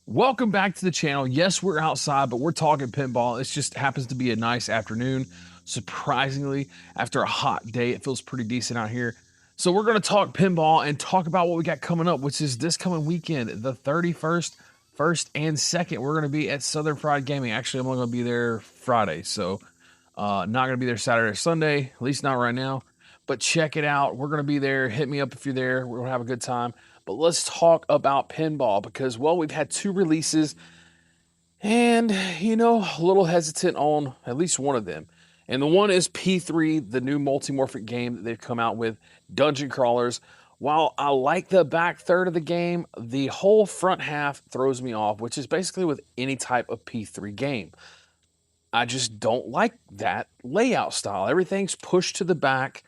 Welcome back to the channel. Yes, we're outside, but we're talking pinball. It just happens to be a nice afternoon. Surprisingly, after a hot day, it feels pretty decent out here. So we're going to talk pinball and talk about what we got coming up, which is this coming weekend, the 31st, 1st, and 2nd. We're going to be at Southern Fried Gaming. Actually, I'm only going to be there Friday, so not going to be there Saturday or Sunday, at least not right now. But check it out. We're going to be there. Hit me up if you're there. We're going to have a good time. But let's talk about pinball because, well, we've had 2 releases and, a little hesitant on at least one of them. And the one is P3, the new Multimorphic game that they've come out with, Dungeon Crawlers. While I like the back third of the game, the whole front half throws me off, which is basically with any type of P3 game. I just don't like that layout style. Everything's pushed to the back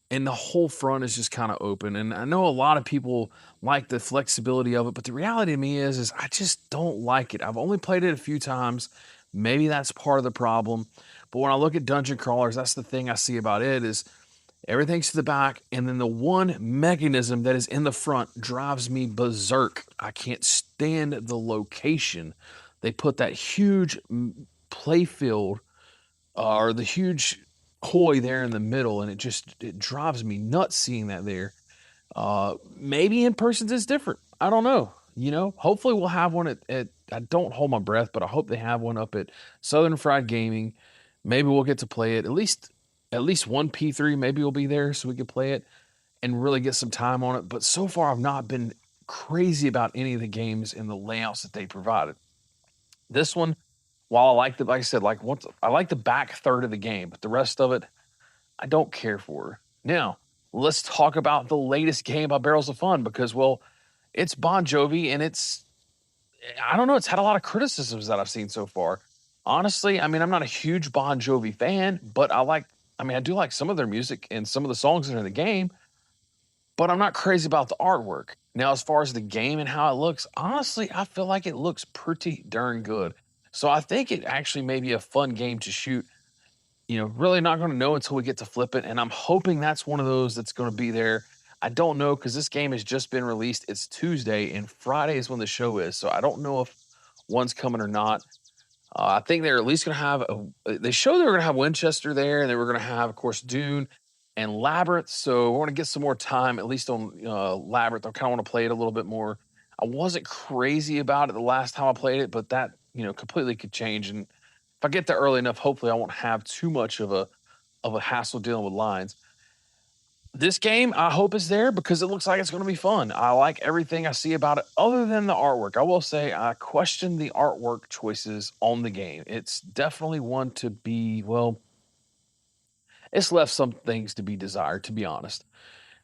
and the whole front is just kind of open. And I know a lot of people like the flexibility of it, but the reality to me is I just don't like it. I've only played it a few times. Maybe that's part of the problem. But when I look at Dungeon Crawlers, that's the thing I see about it is everything's to the back, and then the one mechanism that is in the front drives me berserk. I can't stand the location. They put that huge playfield or the huge koi there in the middle, and it drives me nuts seeing that there. Maybe in persons it's different. I don't know. Hopefully we'll have one at I don't hold my breath, but I hope they have one up at Southern Fried Gaming. Maybe we'll get to play it. At least one P3, maybe we'll be there so we can play it and really get some time on it. But so far I've not been crazy about any of the games and the layouts that they provided. This one, while I like like I said, I like the back third of the game, but the rest of it, I don't care for. Now, let's talk about the latest game by Barrels of Fun because, well, it's Bon Jovi and I don't know, it's had a lot of criticisms that I've seen so far. Honestly, I'm not a huge Bon Jovi fan, but I do like some of their music and some of the songs that are in the game, but I'm not crazy about the artwork. Now, as far as the game and how it looks, honestly, I feel like it looks pretty darn good. So I think it actually may be a fun game to shoot. Really not going to know until we get to flip it. And I'm hoping that's one of those that's going to be there. I don't know because this game has just been released. It's Tuesday and Friday is when the show is. So I don't know if one's coming or not. I think they're at least going to have they show they were going to have Winchester there, and they were going to have, of course, Dune and Labyrinth. So we want to get some more time, at least on Labyrinth. I kind of want to play it a little bit more. I wasn't crazy about it the last time I played it, but that completely could change. And if I get there early enough, hopefully I won't have too much of a hassle dealing with lines. This game, I hope is there because it looks like it's going to be fun. I like everything I see about it other than the artwork. I will say I question the artwork choices on the game. It's definitely one to be, well, it's left some things to be desired, to be honest.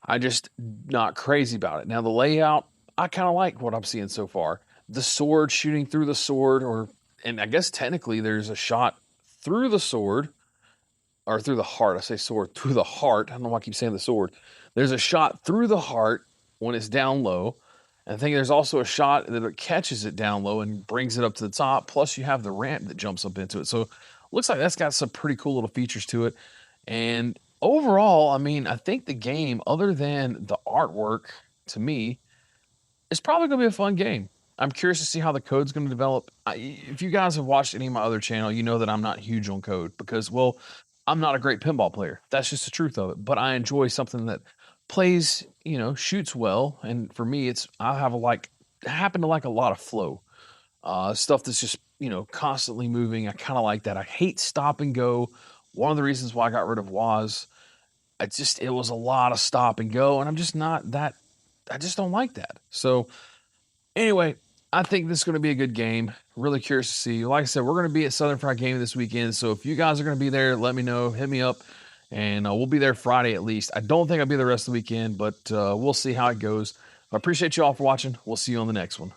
I just not crazy about it. Now, the layout, I kind of like what I'm seeing so far. The sword shooting through the sword, and I guess technically there's a shot through the sword, or through the heart. I say sword, through the heart. I don't know why I keep saying the sword. There's a shot through the heart when it's down low. And I think there's also a shot that it catches it down low and brings it up to the top. Plus you have the ramp that jumps up into it. So it looks like that's got some pretty cool little features to it. And overall, I think the game, other than the artwork, to me, is probably going to be a fun game. I'm curious to see how the code's going to develop. If you guys have watched any of my other channel, you know that I'm not huge on code because, well, I'm not a great pinball player. That's just the truth of it. But I enjoy something that plays, shoots well. And for me, I happen to like a lot of flow. Stuff that's just, constantly moving. I kind of like that. I hate stop and go. One of the reasons why I got rid of was it was a lot of stop and go. And I'm just not that, I just don't like that. So anyway, I think this is going to be a good game. Really curious to see. Like I said, we're going to be at Southern Fried Gaming this weekend. So if you guys are going to be there, let me know. Hit me up. And we'll be there Friday at least. I don't think I'll be the rest of the weekend, but we'll see how it goes. I appreciate you all for watching. We'll see you on the next one.